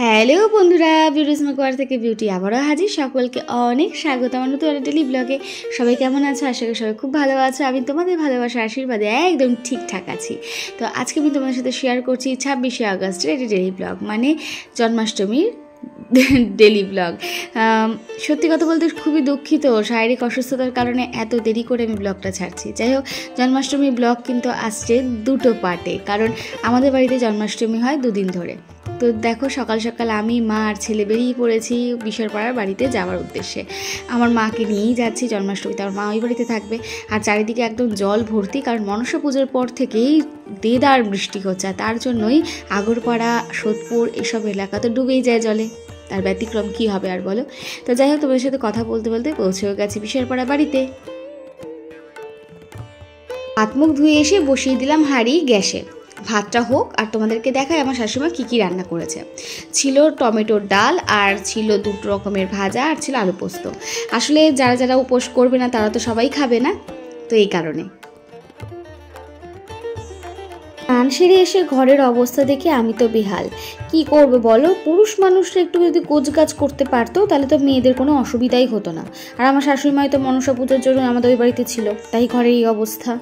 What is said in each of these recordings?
Hello বন্ধুরা, beauties makeover থেকে beauty আবারও হাজির। সকলকে অনেক স্বাগত আমার নতুন একটা ডেলি ব্লগে। সবাই কেমন আছো? আশা করি সবাই খুব ভালো আছো। আমি তোমাদের ভালোবাসার আশীর্বাদে একদম ঠিকঠাক আছি। তো আজকে আমি তোমাদের সাথে শেয়ার করছি 26শে আগস্টের একটি ডেলি ব্লগ, মানে জন্মাষ্টমীর ডেলি ব্লগ। সত্যি কথা বলতে খুবই দুঃখিত, শারীরিক অসুস্থতার কারণে এত দেরি করে আমি ব্লগটা ছাড়ছি। যাই হোক, জন্মাষ্টমী ব্লগ কিন্তু আসছে দুটো পার্টে, কারণ আমাদের বাড়িতে জন্মাষ্টমী হয় দুদিন ধরে। তো দেখো, সকাল সকাল আমি, মা আর ছেলে বেরিয়ে পড়েছি বিশ্বরপাড়ার বাড়িতে যাওয়ার উদ্দেশ্যে। আমার মাকে নিয়েই যাচ্ছি জন্মাষ্টমীতে, আমার মা ওই বাড়িতে থাকবে। আর চারিদিকে একদম জল ভর্তি, কারণ মনসা পুজোর পর থেকেই দেদার বৃষ্টি হচ্ছে, আর তার জন্যই আগরপাড়া, সোদপুর এসব এলাকা তো ডুবেই যায় জলে। তার ব্যতিক্রম কী হবে আর বলো। তো যাই হোক, তোমাদের সাথে কথা বলতে বলতে পৌঁছেও গেছি বিশ্বরপাড়া বাড়িতে। হাত মুখ ধুয়ে এসে বসিয়ে দিলাম হাঁড়ি গ্যাসে, ভাতটা হোক আর তোমাদেরকে দেখায় আমার শাশুড়িমা কী কী রান্না করেছে। ছিল টমেটোর ডাল, আর ছিল দুটো রকমের ভাজা, আর ছিল আলু পোস্ত। আসলে যারা যারা উপোস করবে না তারা তো সবাই খাবে না, তো এই কারণে। স্নান সেরে এসে ঘরের অবস্থা দেখে আমি তো বেহাল। কি করবে বলো, পুরুষ মানুষরা একটু যদি গোছগাছ করতে পারতো তাহলে তো মেয়েদের কোনো অসুবিধাই হতো না। আর আমার শাশুড়িমাই তো মনসা পুজোর জন্য আমাদের ওই বাড়িতে ছিল, তাই ঘরের এই অবস্থা।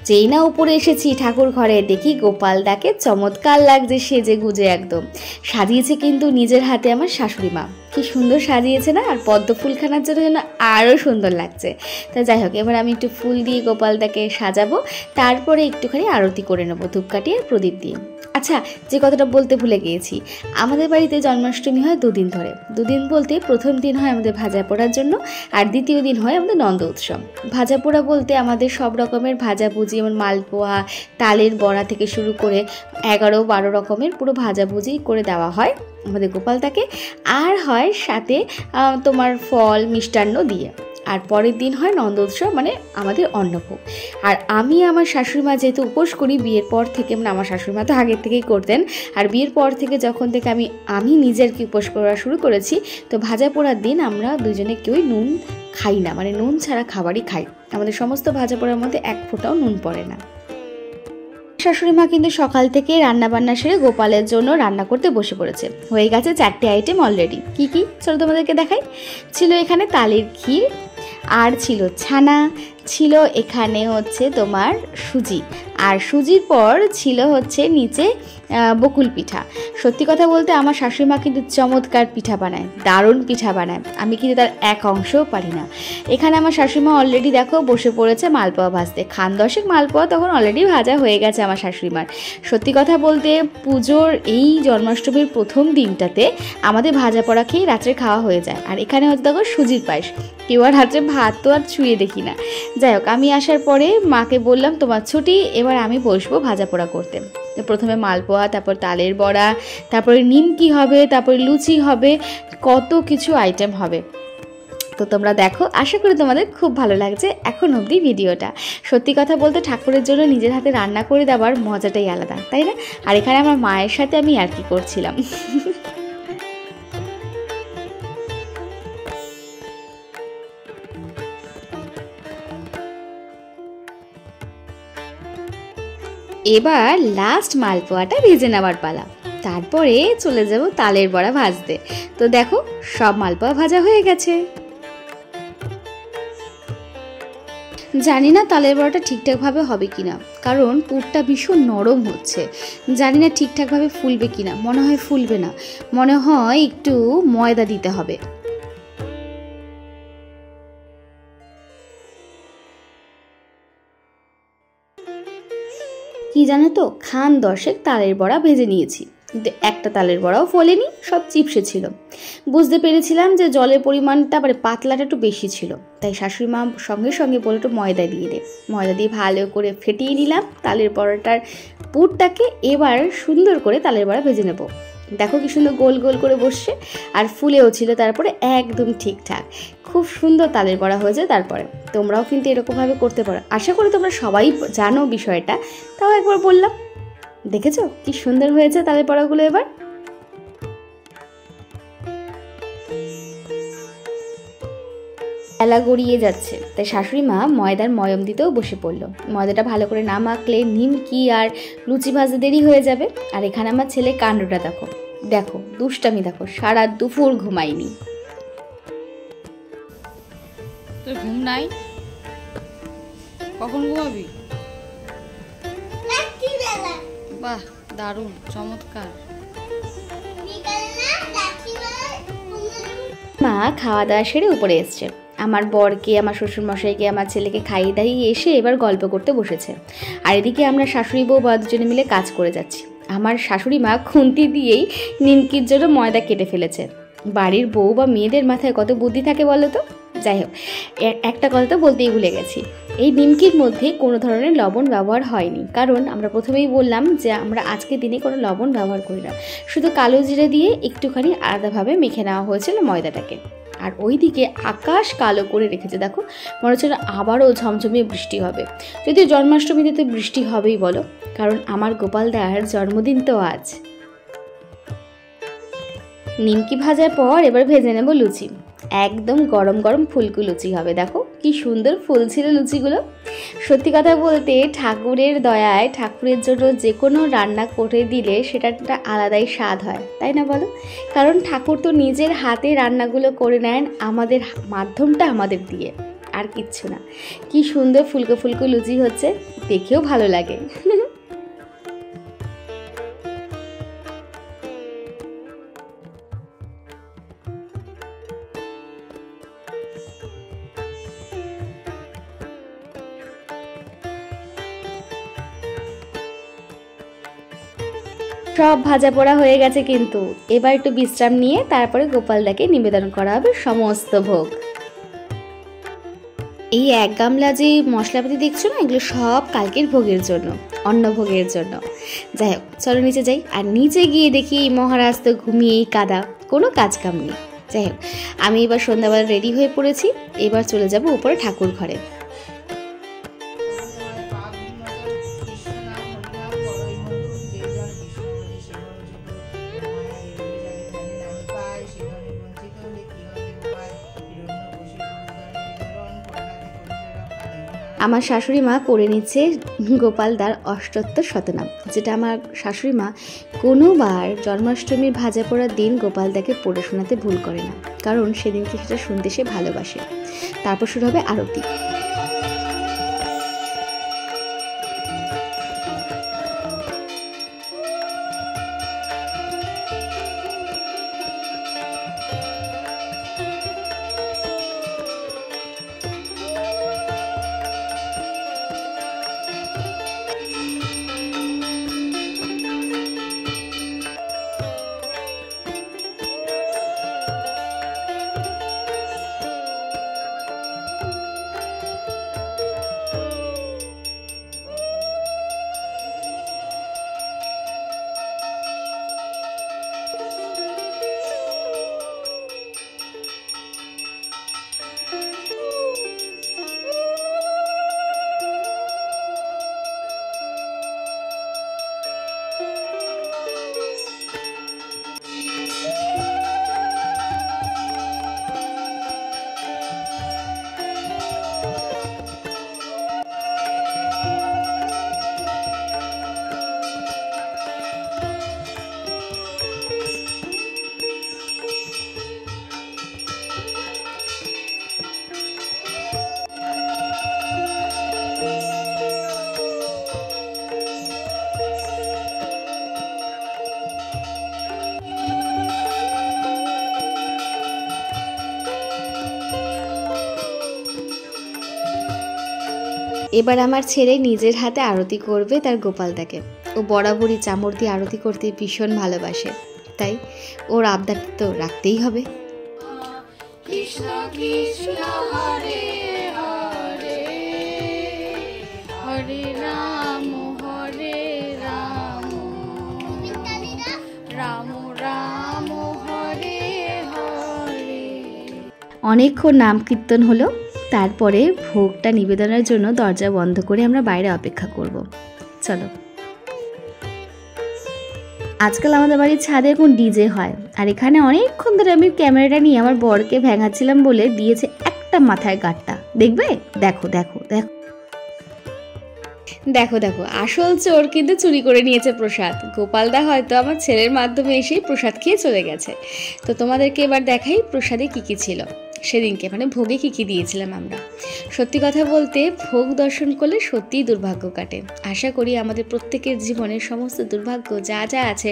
যেই না উপরে এসেছি ঠাকুর ঘরে, দেখি গোপালদাকে চমৎকার লাগছে সেজে গুজে, একদম সাজিয়েছে কিন্তু নিজের হাতে আমার শাশুড়ি মা। কি সুন্দর সাজিয়েছে না, আর পদ্ম ফুলখানার জন্য যেন আরও সুন্দর লাগছে। তা যাই হোক, এবার আমি একটু ফুল দিয়ে গোপালদাকে সাজাবো, তারপরে একটুখানি আরতি করে নেবো ধূপকাঠি আর প্রদীপ দিয়ে। আচ্ছা, যে কথাটা বলতে ভুলে গিয়েছি, আমাদের বাড়িতে জন্মাষ্টমী হয় দুদিন ধরে। দুদিন বলতে প্রথম দিন হয় আমাদের ভাজা পোড়ার জন্য, আর দ্বিতীয় দিন হয় আমাদের নন্দ উৎসব। ভাজা পোড়া বলতে আমাদের সব রকমের ভাজাভুজি, যেমন মালপোয়া, তালের বড়া থেকে শুরু করে 11-12 রকমের পুরো ভাজাভুজি করে দেওয়া হয় আমাদের গোপালদাকে। আর হয় সাথে তোমার ফল মিষ্টান্ন দিয়ে। আর পরের দিন হয় নন্দ উৎসব, মানে আমাদের অন্নভোগ। আর আমি আমার শাশুড়িমা যেহেতু উপোস করি বিয়ের পর থেকে, মানে আমার শাশুড়িমা তো আগের থেকেই করতেন, আর বিয়ের পর থেকে যখন থেকে আমি নিজের কি উপোস করা শুরু করেছি, তো ভাজা পোড়ার দিন আমরা দুজনে কেউই নুন খাই না, মানে নুন ছাড়া খাবারই খাই। আমাদের সমস্ত ভাজা পোড়ার মধ্যে এক ফোঁটাও নুন পড়ে না। শাশুড়িমা কিন্তু সকাল থেকে রান্নাবান্না সেরে গোপালের জন্য রান্না করতে বসে পড়েছে। হয়ে গেছে 4টে আইটেম অলরেডি। কি কি চলো তোমাদেরকে দেখাই। ছিল এখানে তালের ক্ষীর, আর ছিল ছানা, ছিল এখানে হচ্ছে তোমার সুজি, আর সুজির পর ছিল হচ্ছে নিচে বকুল পিঠা। সত্যি কথা বলতে আমার শাশুড়িমা কিন্তু চমৎকার পিঠা বানায়, দারুণ পিঠা বানায়। আমি কিন্তু তার এক অংশও পারি না। এখানে আমার শাশুড়িমা অলরেডি দেখো বসে পড়েছে মালপোয়া ভাজতে। খান 10 মালপোয়া তখন অলরেডি ভাজা হয়ে গেছে আমার শাশুড়িমার। সত্যি কথা বলতে পুজোর এই জন্মাষ্টমীর প্রথম দিনটাতে আমাদের ভাজা পড়া খেয়ে রাত্রে খাওয়া হয়ে যায়। আর এখানে হচ্ছে দেখো সুজির পায়েস। কেউ আর রাত্রে ভাত তো আর ছুঁয়ে দেখি না। যাই হোক, আমি আসার পরে মাকে বললাম তোমার ছুটি, এবার আমি বসবো ভাজা পোড়া করতে। প্রথমে মালপোয়া, তারপর তালের বড়া, তারপরে নিমকি হবে, তারপরে লুচি হবে, কত কিছু আইটেম হবে। তো তোমরা দেখো, আশা করি তোমাদের খুব ভালো লাগছে এখন অবধি ভিডিওটা। সত্যি কথা বলতে ঠাকুরের জন্য নিজের হাতে রান্না করে দেওয়ার মজাটাই আলাদা, তাই না? আর এখানে আমার মায়ের সাথে আমি আর কি করছিলাম। এবার লাস্ট মালপোয়াটা ভেজে নেওয়ার পালা, তারপরে চলে যাব তালের বড়া ভাজতে। তো দেখো, সব মালপোয়া ভাজা হয়ে গেছে। জানি না তালের বড়াটা ঠিকঠাকভাবে হবে কিনা, কারণ পুরটা ভীষণ নরম হচ্ছে। জানি না ঠিকঠাকভাবে ফুলবে কিনা, মনে হয় ফুলবে না, মনে হয় একটু ময়দা দিতে হবে। কি জানো তো, খান 10 তালের বড়া ভেজে নিয়েছি, কিন্তু একটা তালের বড়াও ফোলেনি, সব চিপসে ছিল। বুঝতে পেরেছিলাম যে জলের পরিমাণটা, মানে পাতলাটা একটু বেশি ছিল, তাই শাশুড়ি মা সঙ্গে সঙ্গে বলে একটু ময়দা দিয়ে দে। ময়দা দিয়ে ভালো করে ফেটিয়ে নিলাম তালের বড়াটার পুরটাকে। এবার সুন্দর করে তালের বড়া ভেজে নেব। দেখো কি সুন্দর গোল গোল করে বসছে, আর ফুলেও ছিল তারপরে একদম ঠিকঠাক। খুব সুন্দর তালের বড়া হয়েছে। তারপরে তোমরাও কিন্তু এরকমভাবে করতে পারো। আশা করি তোমরা সবাই জানো বিষয়টা, তাও একবার বললাম। দেখেছো কি সুন্দর হয়েছে তালের বড়াগুলো। এবার বেলা গড়িয়ে যাচ্ছে, তাই শাশুড়ি মা ময়দার ময়ম দিতেও বসে পড়লো। ময়দাটা ভালো করে না মাখলে নিমকি আর লুচি ভাজতে দেরি হয়ে যাবে। আর এখানে আমার ছেলে কাণ্ডটা দেখো, দেখো দুষ্টামি, দেখো সারা দুপুর ঘুমাইনি। তোর ঘুম নাই? কখন ঘুমাবি? বাহ, দারুণ, চমৎকার। মা খাওয়া দাওয়া সেরে উপরে এসছে। আমার বরকে, আমার শ্বশুরমশাইকে, আমার ছেলেকে খাইয়ে দাইয়ে এসে এবার গল্প করতে বসেছে। আর এদিকে আমরা শাশুড়ি বউ বা দুজনে মিলে কাজ করে যাচ্ছি। আমার শাশুড়ি মা খুন্তি দিয়েই নিমকির জন্য ময়দা কেটে ফেলেছে। বাড়ির বউ বা মেয়েদের মাথায় কত বুদ্ধি থাকে বলো তো। যাই হোক, একটা কথা তো বলতেই ভুলে গেছি, এই নিমকির মধ্যে কোনো ধরনের লবণ ব্যবহার হয়নি, কারণ আমরা প্রথমেই বললাম যে আমরা আজকের দিনে কোনো লবণ ব্যবহার করি না। শুধু কালো জিরে দিয়ে একটুখানি আলাদাভাবে মেখে নেওয়া হয়েছিল ময়দাটাকে। আর ওইদিকে আকাশ কালো করে রেখেছে, দেখো মনে হচ্ছে আবারও ঝমঝমিয়ে বৃষ্টি হবে। যদিও জন্মাষ্টমীতে তো বৃষ্টি হবেই বলো, কারণ আমার গোপাল দার জন্মদিন তো আজ। নিমকি ভাজার পর এবার ভেজে নেব লুচি। একদম গরম গরম ফুলকো লুচি হবে। দেখো কি সুন্দর ফুল ছিল লুচিগুলো। সত্যি কথা বলতে ঠাকুরের দয়ায় ঠাকুরের জন্য যে কোনো রান্না করে দিলে সেটা একটা আলাদাই স্বাদ হয়, তাই না বলো? কারণ ঠাকুর তো নিজের হাতে রান্নাগুলো করে নেন আমাদের মাধ্যমটা আমাদের দিয়ে, আর কিচ্ছু না। কি সুন্দর ফুলকো ফুলকো লুচি হচ্ছে, দেখেও ভালো লাগে। সব ভাজা পোড়া হয়ে গেছে, কিন্তু এবার একটু বিশ্রাম নিয়ে তারপরে গোপালদাকে নিবেদন করা হবে সমস্ত ভোগ। এই এক গামলা যে মশলাপাতি দেখছো না, এগুলো সব কালকের ভোগের জন্য, অন্ন ভোগের জন্য। যাই হোক, চলো নিচে যাই। আর নিচে গিয়ে দেখি মহারাজ তো ঘুমিয়েই কাদা, কোনো কাজ কাম নেই। যাই হোক, আমি এবার সন্ধ্যাবেলা রেডি হয়ে পড়েছি। এবার চলে যাব উপরে ঠাকুর ঘরে। আমার শাশুড়ি মা করে নিচ্ছে গোপালদার অষ্টোত্তর শতনাম, যেটা আমার শাশুড়ি মা কোনোবার জন্মাষ্টমীর ভাজা পোড়ার দিন গোপালদাকে পড়ে শোনাতে ভুল করে না, কারণ সেদিনকে সেটা শুনতে সে ভালোবাসে। তারপর শুরু হবে আরতি। এবার আমার ছেলে নিজের হাতে আরতি করবে তার গোপালদাকে। ও বরাবরই চামড় দিয়ে আরতি করতে ভীষণ ভালোবাসে, তাই ওর আবদার তো রাখতেই হবে। কৃষ্ণ কৃষ্ণ হরে হরে, হরে রাম রাম রাম হরে হরে। অনেকক্ষণ নাম কীর্তন হলো, তারপরে ভোগটা নিবেদনের জন্য দরজা বন্ধ করে আমরা বাইরে অপেক্ষা করব। চলো। আজকাল আমাদের বাড়ির ছাদে এখন ডিজে হয়, আর এখানে অনেকক্ষণ ধরে আমি ক্যামেরাটা নিয়ে আমার বরকে ভেঙাচ্ছিলাম বলে দিয়েছে একটা মাথায় গাঁটটা। দেখবে? দেখো দেখো দেখো। দেখো দেখো, আসল চোর কিন্তু চুরি করে নিয়েছে প্রসাদ। গোপালদা হয়তো আমার ছেলের মাধ্যমে এসেই প্রসাদ খেয়ে চলে গেছে। তো তোমাদেরকে এবার দেখাই প্রসাদে কী কী ছিল সেদিনকে, মানে ভোগে কী কী দিয়েছিলাম আমরা। সত্যি কথা বলতে ভোগ দর্শন করলে সত্যিই দুর্ভাগ্য কাটে। আশা করি আমাদের প্রত্যেকের জীবনের সমস্ত দুর্ভাগ্য যা যা আছে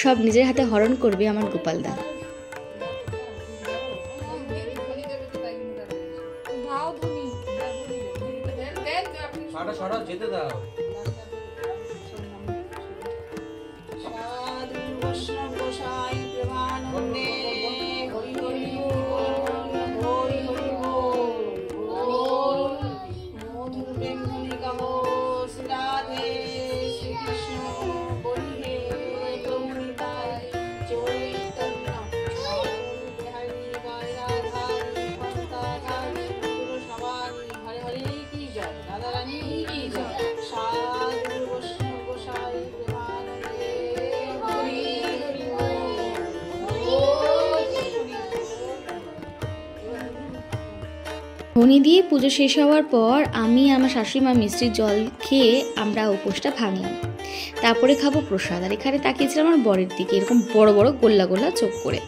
সব নিজের হাতে হরণ করবে আমার গোপালদা। যেতে দাও। সাধু বৈষ্ণব গোসাই প্রেমানন্দে হরি হরি বল, হরি হরি বল, বল। মধুর বেঙ্গনি গাহ রাধে শ্রীকৃষ্ণ বলি হে প্রভু নিতাই চৈতন্য হরি গায়রাধারি ভক্তাধারি গুরু সবানি হরে হরে কি জয়, রাধা রানী কি জয়। সাধু বৈষ্ণব গোসাই প্রেমানন্দে হরি হরি ধনি দিয়ে পুজো শেষ হওয়ার পর আমি আমার শাশুড়িমা মিষ্টির জল খেয়ে আমরা উপোসটা ভাঙলাম। তারপরে খাবো প্রসাদ। আর এখানে তাকিয়েছিলাম আমার বরের দিকে এরকম বড় বড় গোল্লা গোল্লা চোখ করে।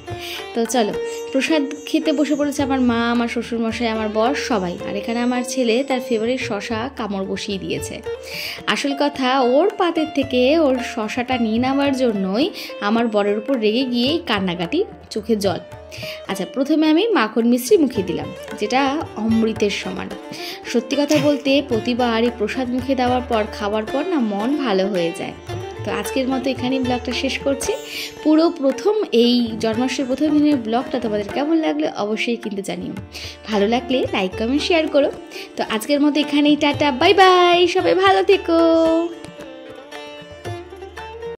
তো চলো প্রসাদ খেতে বসে পড়েছে আমার মা, আমার শ্বশুরমশাই, আমার বর সবাই। আর এখানে আমার ছেলে তার ফেভারিট শশা কামড় বসিয়ে দিয়েছে। আসল কথা, ওর পাতের থেকে ওর শশাটা নিয়ে নেওয়ার জন্যই আমার বরের উপর রেগে গিয়ে কান্নাকাটি, চোখে জল। আচ্ছা, প্রথমে আমি মাখন মিষ্টি মুখে দিলাম, যেটা অমৃতের সমান। সত্যি কথা বলতে প্রতিবার এই প্রসাদ মুখে দেওয়ার পর খাওয়ার পর না মন ভালো হয়ে যায়। তো আজকের মতো এখানেই ব্লগটা শেষ করছি। পুরো প্রথম এই জন্মাষ্টমীর প্রথম দিনের ব্লগটা তোমাদের কেমন লাগলো অবশ্যই কিন্তু জানিও। ভালো লাগলে লাইক কমেন্ট শেয়ার করো। তো আজকের মতো এখানেই টাটা, বাই বাই, সবাই ভালো থেকো।